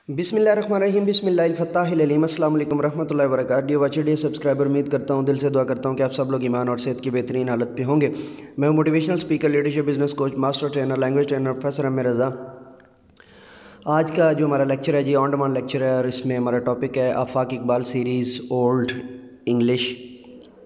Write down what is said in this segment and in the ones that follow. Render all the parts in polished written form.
بسم اللہ الرحمن الرحیم، بسم اللہ الفتاح العلیم۔ السلام علیکم ورحمۃ اللہ وبرکاتہ۔ ڈیو واچر ڈیو سبسکرائبر، امید کرتا ہوں، دل سے دعا کرتا ہوں کہ آپ سب لوگ ایمان اور صحت کی بہترین حالت پہ ہوں گے۔ میں motivational speaker, leadership business coach, master trainer, language trainer professor Aamir Raza. آج کا جو ہمارا لیکچر ہے جی آن ڈیمانڈ لیکچر ہے، اور اس میں ہمارا ٹاپک ہے Afaq Iqbal series old English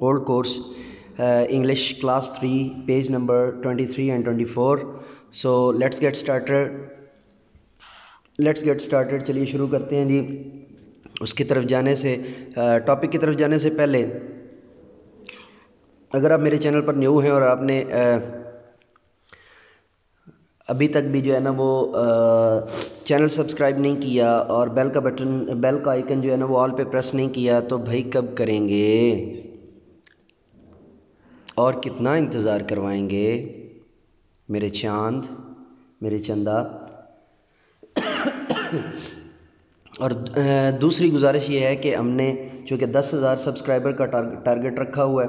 old course English class 3 page number 23 and 24۔ So let's get started چلیے شروع کرتے ہیں جی۔ اس کی طرف جانے سے ٹاپک کی طرف جانے سے پہلے، اگر آپ میرے چینل پر نیو ہیں اور آپ نے ابھی تک بھی جو ہے نا وہ چینل سبسکرائب نہیں کیا اور بیل کا آئیکن جو ہے نا وہ آل پہ پریس نہیں کیا، تو بھائی کب کریں گے اور کتنا انتظار کروائیں گے میرے چاند، میرے چندہ۔ اور دوسری گزارش یہ ہے کہ ہم نے چونکہ 10,000 سبسکرائبر کا ٹارگٹ رکھا ہوا ہے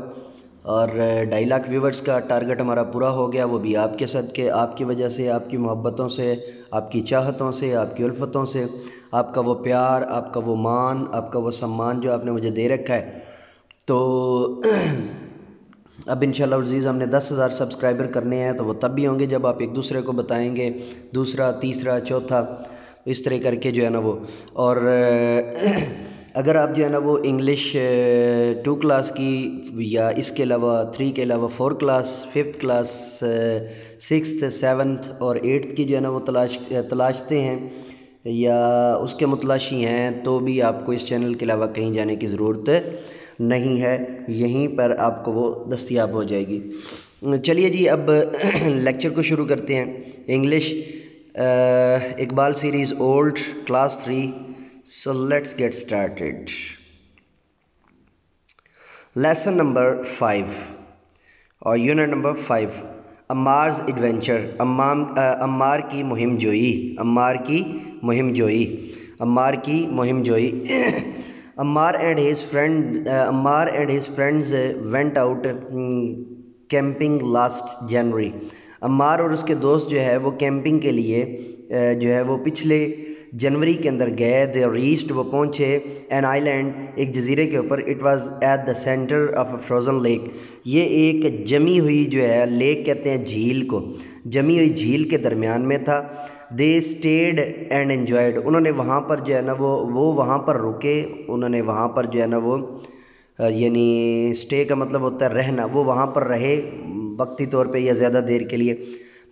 اور 2.5 لاکھ ویورز کا ٹارگٹ ہمارا پورا ہو گیا، وہ بھی آپ کے صدقے، آپ کی وجہ سے، آپ کی محبتوں سے، آپ کی چاہتوں سے، آپ کی الفتوں سے، آپ کا وہ پیار، آپ کا وہ مان، آپ کا وہ سمان جو آپ نے مجھے دے رکھا ہے۔ تو اب انشاءاللہ العزیز ہم نے 10,000 سبسکرائبر کرنے ہیں، تو وہ تب بھی ہوں گے جب آپ ایک دوسرے کو بتائیں گے، دوسرا، تیسرا، چوتھا، اس طرح کر کے جو ہے نا وہ۔ اور اگر آپ جو ہے نا وہ انگلش 2 کلاس کی یا اس کے علاوہ 3 کے علاوہ 4 class, 5th class, 6th، 7th اور 8th کی جو ہے نا وہ تلاشتے ہیں یا اس کے متلاشی ہیں، تو بھی آپ کو اس چینل کے علاوہ کہیں جانے کی ضرورت نہیں ہے، یہیں پر آپ کو وہ دستیاب ہو جائے گی۔ چلیے جی اب لیکچر کو شروع کرتے ہیں۔ English Iqbal series old class 3۔ So let's get started. Lesson number 5 اور unit number 5، Ammar's adventure, Ammar کی مہم جوئی، عمار کی مہم جوئی، عمار کی مہم جوئی۔ Ammar and his friends went out camping last January۔ Ammar اور اس کے دوست جو ہے وہ کیمپنگ کے لیے جو ہے وہ پچھلے جنوری کے اندر گئے۔ they reached، وہ پہنچے an island، ایک جزیرے کے اوپر۔ it was at the center of a frozen lake، یہ ایک جمی ہوئی جو ہے لیک کہتے ہیں جھیل کو، جمی ہوئی جھیل کے درمیان میں تھا۔ they stayed and enjoyed، انہوں نے وہاں پر جو ہے نا وہ وہاں پر رکے، انہوں نے وہاں پر جو ہے نا وہ یعنی اسٹے کا مطلب ہوتا ہے رہنا، وہ وہاں پر رہے وقتی طور پہ یا زیادہ دیر کے لیے،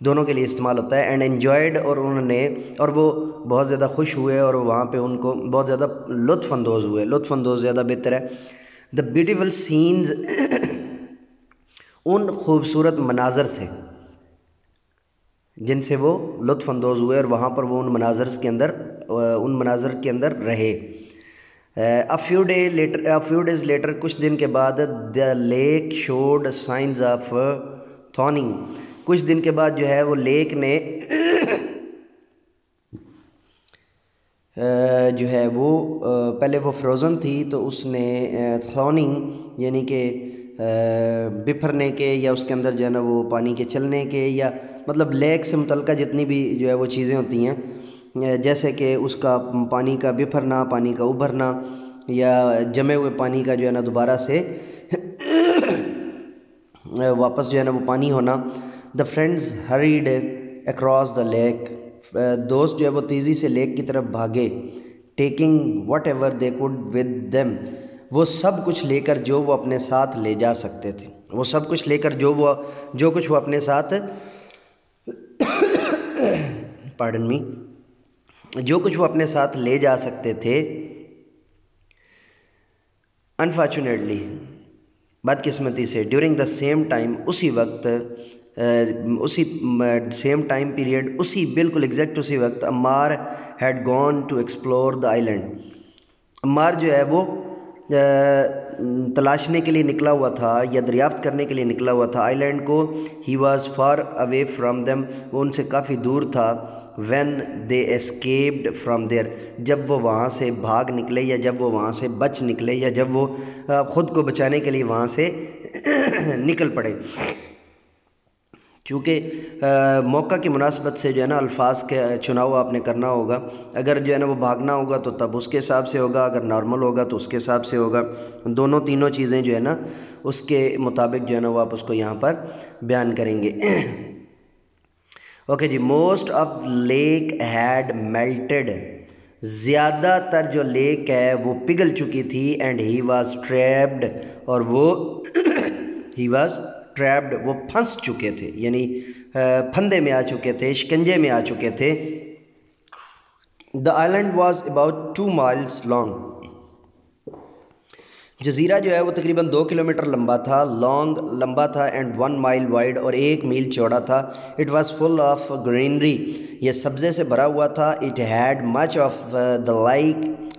دونوں کے لیے استعمال ہوتا ہے۔ اینڈ انجوائڈ، اور انہوں نے، اور وہ بہت زیادہ خوش ہوئے اور وہاں پہ ان کو بہت زیادہ لطف اندوز ہوئے، لطف اندوز زیادہ بہتر ہے۔ دا بیوٹیفل سینز، ان خوبصورت مناظر سے جن سے وہ لطف اندوز ہوئے، اور وہاں پر وہ ان مناظر کے اندر رہے۔ A few days later، کچھ دن کے بعد، the lake showed signs of thawing، کچھ دن کے بعد جو ہے وہ لیک نے جو ہے وہ پہلے وہ فروزن تھی تو اس نے thawing یعنی کہ بپھرنے کے، یا اس کے اندر جو ہے نا وہ پانی کے چلنے کے، یا مطلب لیک سے متعلقہ جتنی بھی جو ہے وہ چیزیں ہوتی ہیں، جیسے کہ اس کا پانی کا بپھرنا، پانی کا ابھرنا، یا جمے ہوئے پانی کا جو ہے نا دوبارہ سے واپس جو ہے نا وہ پانی ہونا۔ The friends hurried across the lake, دوست جو ہے وہ تیزی سے لیک کی طرف بھاگے۔ Taking what ever they could with them, وہ سب کچھ لے کر جو وہ اپنے ساتھ لے جا سکتے تھے، وہ سب کچھ لے کر جو کچھ وہ اپنے ساتھ جو کچھ وہ اپنے ساتھ لے جا سکتے تھے۔ انفارچونیٹلی، بدقسمتی سے، ڈیورنگ دا سیم ٹائم، اسی وقت، اسی سیم ٹائم پیریڈ، اسی بالکل ایگزیکٹ اسی وقت، Ammar had gone to explore the island, Ammar جو ہے وہ تلاشنے کے لیے نکلا ہوا تھا یا دریافت کرنے کے لیے نکلا ہوا تھا آئی لینڈ کو۔ He was far away from them, وہ ان سے کافی دور تھا۔ وین دے اسکیپڈ فرام دیر، جب وہ وہاں سے بھاگ نکلے، یا جب وہ وہاں سے بچ نکلے، یا جب وہ خود کو بچانے کے لیے وہاں سے نکل پڑے۔ چونکہ موقع کی مناسبت سے جو ہے نا الفاظ کے چناؤ آپ نے کرنا ہوگا. اگر جو ہے نا وہ بھاگنا ہوگا تو تب اس کے حساب سے ہوگا، اگر نارمل ہوگا تو اس کے حساب سے ہوگا. دونوں تینوں چیزیں جو ہے نا اس کے مطابق جو ہے نا وہ آپ اس کو یہاں پر بیان کریں گے. اوکے جی. Most of lake had melted, زیادہ تر جو لیک ہے وہ پگھل چکی تھی. اینڈ ہی واز ٹریپڈ، اور وہ ہی واز ٹریپڈ وہ پھنس چکے تھے، یعنی پھندے میں آ چکے تھے، شکنجے میں آ چکے تھے. The island was about 2 miles long, جزیرہ جو ہے وہ تقریباً 2 کلومیٹر لمبا تھا. لمبا تھا. اینڈ 1 mile wide، اور 1 میل چوڑا تھا. It was full of greenery, یہ سبزے سے بھرا ہوا تھا. It had much of the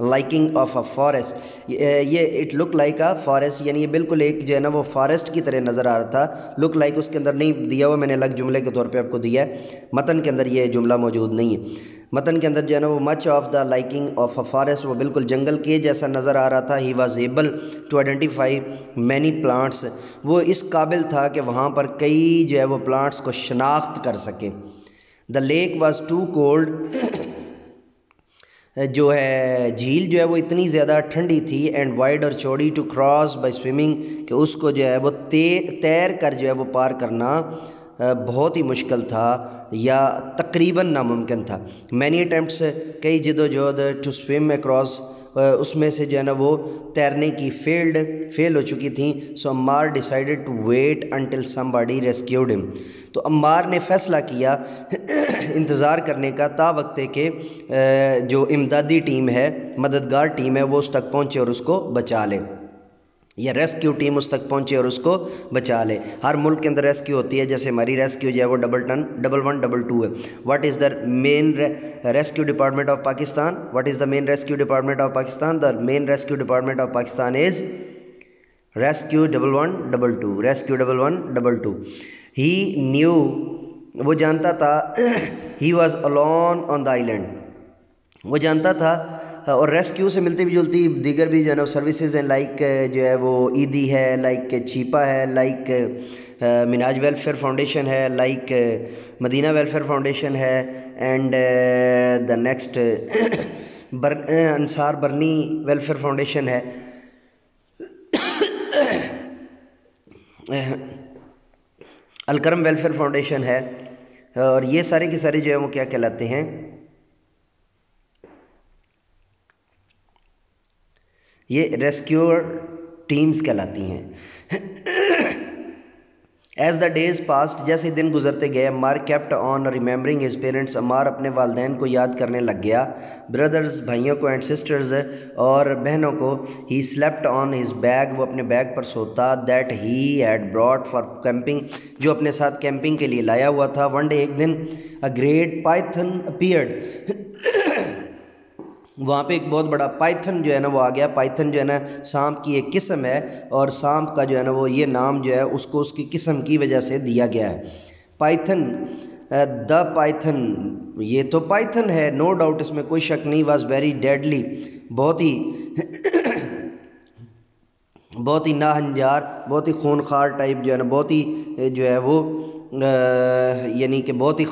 liking of a forest, یہ it look like a forest, یعنی یہ بالکل ایک جو ہے نا وہ فارسٹ کی طرح نظر آ رہا تھا. لک لائک اس کے اندر نہیں دیا ہوا، میں نے الگ جملے کے طور پہ آپ کو دیا ہے، متن کے اندر یہ جملہ موجود نہیں ہے. متن کے اندر جو ہے نا وہ much of the liking of a forest, وہ بالکل جنگل کے جیسا نظر آ رہا تھا. He was able to identify many plants, وہ اس قابل تھا کہ وہاں پر کئی جو ہے وہ پلانٹس کو شناخت کر سکے. The lack was to cold, جو ہے جھیل جو ہے وہ اتنی زیادہ ٹھنڈی تھی. اینڈ وائڈ، اور چوڑی، ٹو کراس بائی سوئمنگ، کہ اس کو جو ہے وہ تیر کر جو ہے وہ پار کرنا بہت ہی مشکل تھا یا تقریباً ناممکن تھا. مینی اٹیمپٹس، کئی جد و جہد، ٹو سویم اکراس، اس میں سے جو ہے نا وہ تیرنے کی فیل ہو چکی تھیں. So Ammar decided to wait until somebody rescued him, تو عمار نے فیصلہ کیا انتظار کرنے کا تا وقت کہ جو امدادی ٹیم ہے، مددگار ٹیم ہے، وہ اس تک پہنچے اور اس کو بچا لے، یا ریسکیو ٹیم اس تک پہنچے اور اس کو بچا لے. ہر ملک کے اندر ریسکیو ہوتی ہے، جیسے ہماری ریسکیو جو ہے وہ 111 ہے. What is the main rescue department of Pakistan? What is the main rescue department of Pakistan? The main rescue department of Pakistan is rescue 1122. Rescue 1122. He knew, وہ جانتا تھا. He was alone on the island, وہ جانتا تھا. اور ریسکیو سے ملتی بھی جلتی دیگر بھی جو ہے نا سروسز ہیں، لائک جو ہے وہ ایدی ہے، لائک چھیپا ہے، لائک مناج ویلفیئر فاؤنڈیشن ہے، لائک مدینہ ویلفیئر فاؤنڈیشن ہے. اینڈ دا نیکسٹ انصار برنی ویلفیئر فاؤنڈیشن ہے. الکرم ویلفیئر فاؤنڈیشن ہے. اور یہ سارے کے سارے جو ہے وہ کیا کہلاتے ہیں؟ یہ ریسکیور ٹیمز کہلاتی ہیں. ایز دا ڈیز پاسڈ، جیسے دن گزرتے گئے، Ammar kept on remembering his parents, Ammar اپنے والدین کو یاد کرنے لگ گیا. بردرز، بھائیوں کو، اینڈ سسٹرز، اور بہنوں کو. ہی سلیپٹ آن ہز بیگ، وہ اپنے بیگ پر سوتا. That he had brought for camping, جو اپنے ساتھ کیمپنگ کے لیے لایا ہوا تھا. ون ڈے، ایک دن، اے گریٹ پائتھن اپیئرڈ، وہاں پہ ایک بہت بڑا پائتھن جو ہے نا وہ آ گیا. پائتھن جو ہے نا سانپ کی ایک قسم ہے، اور سانپ کا جو ہے نا وہ یہ نام جو ہے اس کو اس کی قسم کی وجہ سے دیا گیا ہے. پائتھن، دا پائتھن، یہ تو پائتھن ہے، نو ڈاؤٹ، اس میں کوئی شک نہیں. واز ویری ڈیڈلی، بہت ہی ناہنجار، بہت ہی خونخوار ٹائپ جو ہے نا، بہت ہی جو ہے وہ یعنی کہ بہت ہی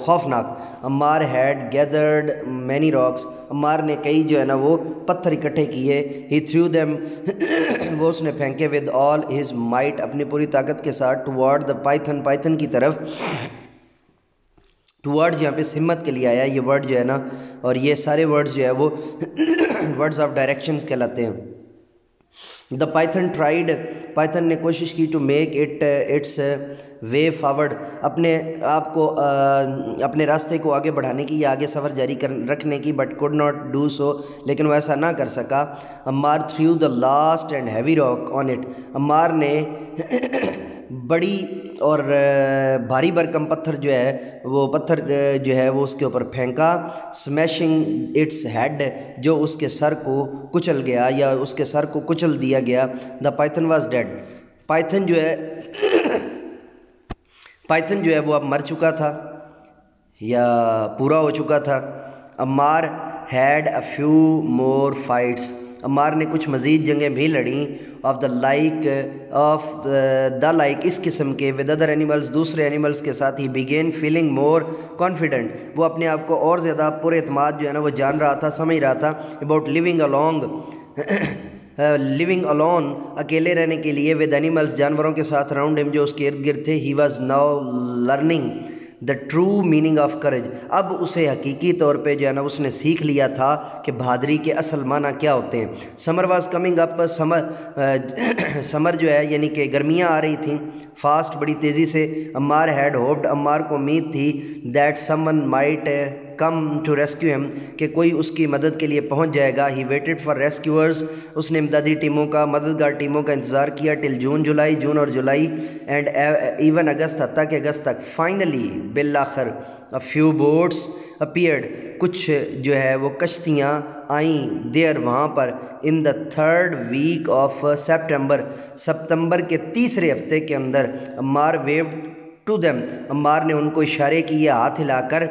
خوفناک. Ammar had gathered many rocks, Ammar نے کئی جو ہے نا وہ پتھر اکٹھے کیے. ہی تھریو دیم، وہ اس نے پھینکے. ود آل ہز مائٹ، اپنی پوری طاقت کے ساتھ. ٹوارڈ دا پائتھن، پائتھن کی طرف. ٹوارڈ یہاں پہ ہمت کے لیے آیا یہ ورڈ جو ہے نا، اور یہ سارے ورڈز جو ہے وہ ورڈز آف ڈائریکشنز کہلاتے ہیں. دا پائتھن ٹرائیڈ، پائتھن نے کوشش کی. To make it its way forward, اپنے آپ کو اپنے راستے کو آگے بڑھانے کی یا آگے سفر جاری رکھنے کی. But could not do so, لیکن وہ ایسا نہ کر سکا. Ammar threw the last and heavy rock on it, Ammar نے بڑی اور بھاری بھرکم پتھر جو ہے وہ پتھر جو ہے وہ اس کے اوپر پھینکا. سمیشنگ اٹس ہیڈ، جو اس کے سر کو کچل گیا یا اس کے سر کو کچل دیا گیا. دا پائتھن واز ڈیڈ، پائتھن جو ہے وہ اب مر چکا تھا یا پورا ہو چکا تھا. Ammar had a few more fights, Ammar نے کچھ مزید جنگیں بھی لڑیں آف دا لائک اس قسم کے ود ادر اینیملز دوسرے اینیملز کے ساتھ ہی بگین فیلنگ مور کانفیڈنٹ وہ اپنے آپ کو اور زیادہ پر اعتماد جو ہے نا وہ جان رہا تھا سمجھ رہا تھا اباؤٹ لیونگ alone اکیلے رہنے کے لیے ود اینیملز جانوروں کے ساتھ راؤنڈ ہم جو اس کے ارد گرد تھے he was now learning the true meaning of courage اب اسے حقیقی طور پہ جو ہے نا اس نے سیکھ لیا تھا کہ بہادری کے اصل معنی کیا ہوتے ہیں سمر واز کمنگ اپ سمر جو ہے یعنی کہ گرمیاں آ رہی تھیں فاسٹ بڑی تیزی سے عمار ہیڈ ہوپڈ عمار کو امید تھی that someone might come to rescue him کہ کوئی اس کی مدد کے لیے پہنچ جائے گا ہی ویٹڈ فار ریسکیورز اس نے امدادی ٹیموں کا مددگار ٹیموں کا انتظار کیا ٹل جون اور جولائی اینڈ ایون اگست حتیٰ کہ اگست تک فائنلی بالآخر a few boats appeared کچھ جو ہے وہ کشتیاں آئیں دیر وہاں پر ان دا 3rd week of ستمبر کے تیسرے ہفتے کے اندر Ammar waved to them Ammar نے ان کو اشارے کیے ہاتھ ہلا کر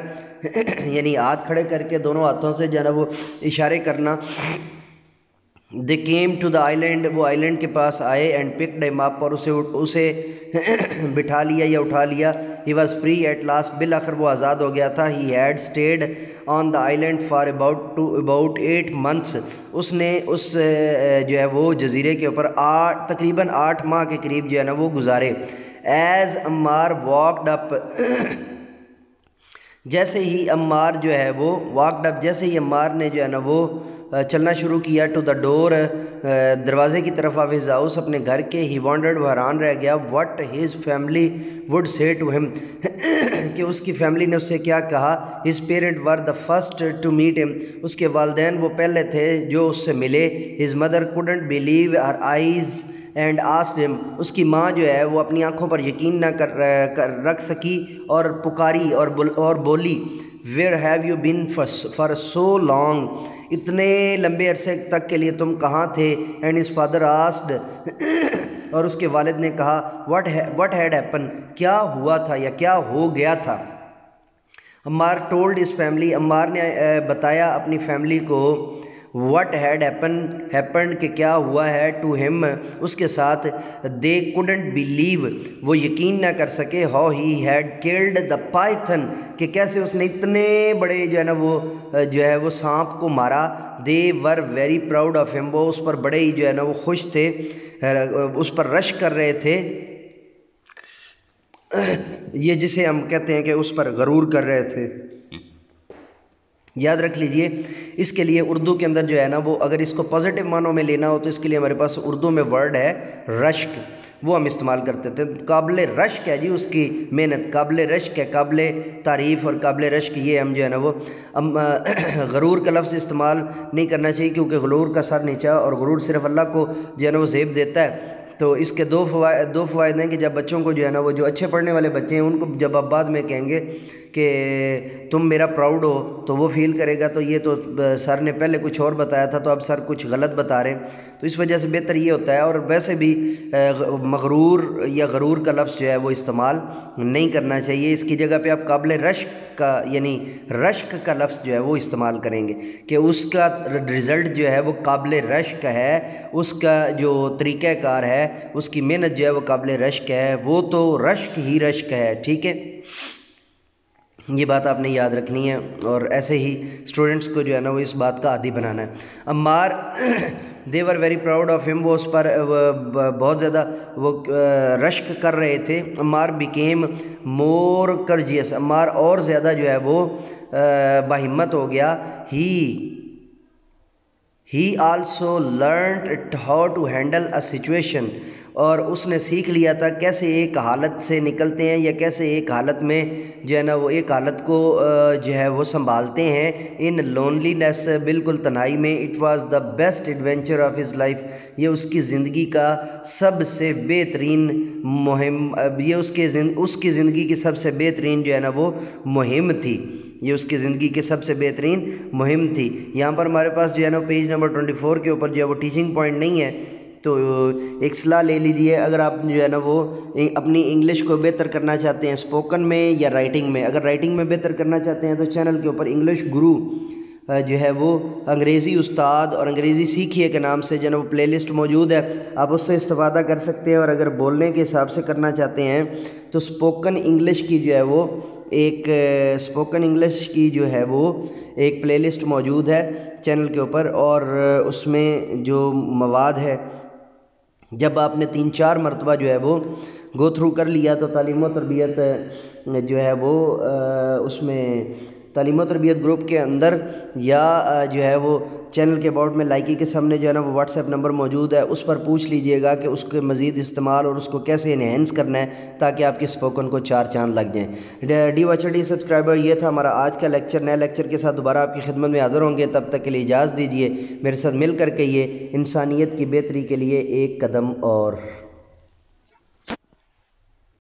یعنی ہاتھ کھڑے کر کے دونوں ہاتھوں سے جو ہے نا وہ اشارے کرنا they came to the island وہ آئیلینڈ کے پاس آئے اینڈ پکڈ ہم اپ اور اسے بٹھا لیا یا اٹھا لیا he was free at last بالآخر وہ آزاد ہو گیا تھا he had stayed on the island for about 8 months اس نے اس جو ہے وہ جزیرے کے اوپر تقریباً 8 ماہ کے قریب جو ہے نا وہ گزارے ایز عمار واکڈ اپ جیسے ہی عمار جو ہے وہ واکڈ اپ جیسے ہی عمار نے جو ہے نا وہ چلنا شروع کیا ٹو دا ڈور دروازے کی طرف آف ہز ہاؤس اپنے گھر کے ہی وانڈرڈ وہ حیران رہ گیا what his family would say to him کہ اس کی فیملی نے اس سے کیا کہا his parent were the first to meet him اس کے والدین وہ پہلے تھے جو اس سے ملے his mother couldn't believe her eyes and asked him اس کی ماں جو ہے وہ اپنی آنکھوں پر یقین نہ رکھ سکی اور پکاری اور بولی where have you been for so long اتنے لمبے عرصے تک کے لیے تم کہاں تھے اینڈ ہز فادر آسکڈ اور اس کے والد نے کہا واٹ ہیڈ ہیپن کیا ہوا تھا یا کیا ہو گیا تھا Ammar told his family Ammar نے بتایا اپنی فیملی کو واٹ ہیڈ ہیپنڈ کہ کیا ہوا ہے ٹو ہم اس کے ساتھ دے کوڈنٹ بلیو وہ یقین نہ کر سکے how he had killed the Python کہ کیسے اس نے اتنے بڑے جو ہے نا وہ جو ہے وہ سانپ کو مارا دے ور ویری پراؤڈ آف ہم وہ اس پر بڑے ہی جو ہے نا وہ خوش تھے اس پر رش کر رہے تھے یہ جسے ہم کہتے ہیں کہ اس پر غرور کر رہے تھے یاد رکھ لیجئے اس کے لیے اردو کے اندر جو ہے نا وہ اگر اس کو پازیٹیو معنوں میں لینا ہو تو اس کے لیے ہمارے پاس اردو میں ورڈ ہے رشک وہ ہم استعمال کرتے تھے قابل رشک ہے جی اس کی محنت قابل رشک ہے قابل تعریف اور قابل رشک یہ ہم جو ہے نا وہ غرور کا لفظ استعمال نہیں کرنا چاہیے کیونکہ غرور کا سر نیچا اور غرور صرف اللہ کو جو ہے نا وہ زیب دیتا ہے تو اس کے دو فوائد ہیں کہ جب بچوں کو جو ہے نا وہ جو اچھے پڑھنے والے بچے ہیں ان کو جب آپ بعد میں کہیں گے کہ تم میرا پراؤڈ ہو تو وہ فیل کرے گا تو یہ تو سر نے پہلے کچھ اور بتایا تھا تو اب سر کچھ غلط بتا رہے ہیں تو اس وجہ سے بہتر یہ ہوتا ہے اور ویسے بھی مغرور یا غرور کا لفظ جو ہے وہ استعمال نہیں کرنا چاہیے اس کی جگہ پہ آپ قابل رشک کا یعنی رشک کا لفظ جو ہے وہ استعمال کریں گے کہ اس کا رزلٹ جو ہے وہ قابل رشک ہے اس کا جو طریقہ کار ہے اس کی محنت جو ہے وہ قابل رشک ہے وہ تو رشک ہی رشک ہے ٹھیک ہے یہ بات آپ نے یاد رکھنی ہے اور ایسے ہی اسٹوڈنٹس کو جو ہے نا وہ اس بات کا عادی بنانا ہے عمار دے ور ویری پراؤڈ آف ہم وہ اس پر بہت زیادہ وہ رشک کر رہے تھے Ammar became more courageous Ammar اور زیادہ جو ہے وہ باہمت ہو گیا he also learned how to handle a situation اور اس نے سیکھ لیا تھا کیسے ایک حالت سے نکلتے ہیں یا کیسے ایک حالت میں جو ہے نا وہ ایک حالت کو جو ہے وہ سنبھالتے ہیں ان لونلی نیس بالکل تنہائی میں it was the best adventure of his life یہ اس کی زندگی کا سب سے بہترین مہم یہ اس کی زندگی کی سب سے بہترین جو ہے نا وہ مہم تھی یہ اس کی زندگی کی سب سے بہترین مہم تھی یہاں پر ہمارے پاس جو ہے نا پیج نمبر 24 کے اوپر جو ہے وہ ٹیچنگ پوائنٹ نہیں ہے تو ایک صلاح لے لیجئے اگر آپ جو ہے نا وہ اپنی انگلش کو بہتر کرنا چاہتے ہیں اسپوکن میں یا رائٹنگ میں اگر رائٹنگ میں بہتر کرنا چاہتے ہیں تو چینل کے اوپر انگلش گرو جو ہے وہ انگریزی استاد اور انگریزی سیکھیے کے نام سے جو ہے نا وہ پلے لسٹ موجود ہے، آپ اس سے استفادہ کر سکتے ہیں۔ اور اگر بولنے کے حساب سے کرنا چاہتے ہیں تو اسپوکن انگلش کی جو ہے وہ ایک اسپوکن انگلش کی جو ہے وہ ایک پلے لسٹ موجود ہے چینل کے اوپر، اور اس میں جو مواد ہے جب آپ نے 3-4 مرتبہ جو ہے وہ گو تھرو کر لیا تو تعلیم و تربیت جو ہے وہ اس میں تعلیم و تربیت گروپ کے اندر یا جو ہے وہ چینل کے اباؤٹ میں لائکی کے سامنے جو ہے نا وہ واٹس ایپ نمبر موجود ہے، اس پر پوچھ لیجئے گا کہ اس کے مزید استعمال اور اس کو کیسے انہینس کرنا ہے تاکہ آپ کے اسپوکن کو 4 چاند لگ جائیں۔ ڈی واچر ڈی سبسکرائبر، یہ تھا ہمارا آج کا لیکچر۔ نئے لیکچر کے ساتھ دوبارہ آپ کی خدمت میں حاضر ہوں گے، تب تک کے لیے اجازت دیجیے۔ میرے ساتھ مل کر کے یہ انسانیت کی بہتری کے لیے ایک قدم اور